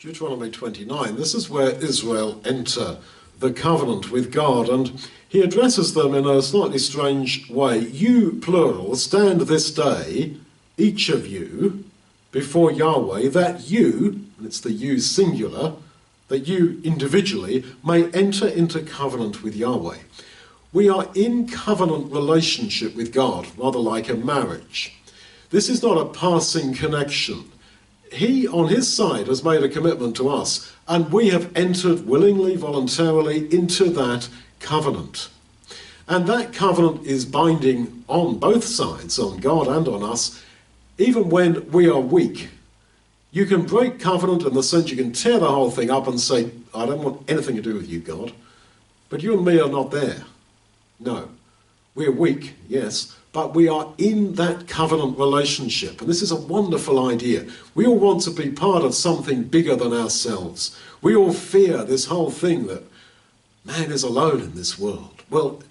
Deuteronomy 29, this is where Israel enter the covenant with God, and he addresses them in a slightly strange way. You, plural, stand this day, each of you, before Yahweh, that you, and it's the you singular, that you individually may enter into covenant with Yahweh. We are in covenant relationship with God, rather like a marriage. This is not a passing connection. He, on his side, has made a commitment to us, and we have entered willingly, voluntarily into that covenant. And that covenant is binding on both sides, on God and on us, even when we are weak. You can break covenant in the sense you can tear the whole thing up and say, I don't want anything to do with you, God. But you and me are not there. No. We're weak, yes, but we are in that covenant relationship. And this is a wonderful idea. We all want to be part of something bigger than ourselves. We all fear this whole thing that man is alone in this world. Well,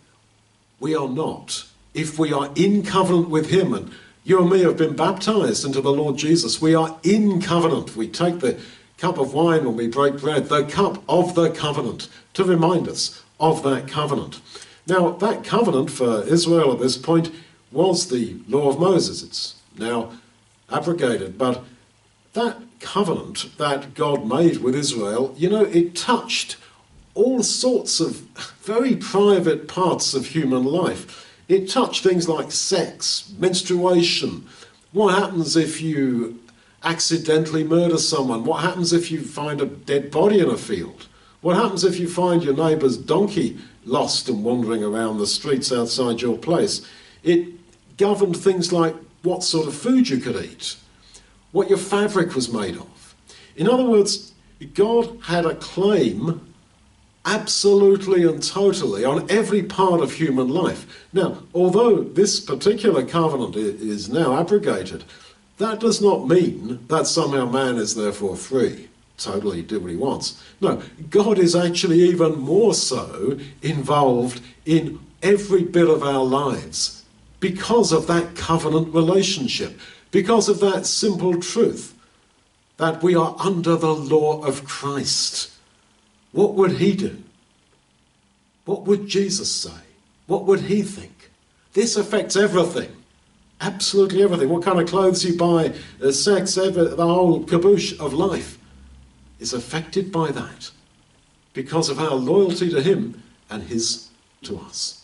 we are not. If we are in covenant with him, and you and me have been baptized into the Lord Jesus, we are in covenant. We take the cup of wine when we break bread, the cup of the covenant, to remind us of that covenant. Now, that covenant for Israel at this point was the law of Moses. It's now abrogated, but that covenant that God made with Israel, you know, it touched all sorts of very private parts of human life. It touched things like sex, menstruation, what happens if you accidentally murder someone, what happens if you find a dead body in a field, what happens if you find your neighbour's donkey lost and wandering around the streets outside your place. It governed things like what sort of food you could eat, what your fabric was made of. In other words, God had a claim absolutely and totally on every part of human life. Now, although this particular covenant is now abrogated, that does not mean that somehow man is therefore free. Totally do what he wants. No, God is actually even more so involved in every bit of our lives because of that covenant relationship, because of that simple truth that we are under the law of Christ. What would he do? What would Jesus say? What would he think? This affects everything. Absolutely everything. What kind of clothes you buy, sex, the whole caboose of life is affected by that because of our loyalty to him and his to us.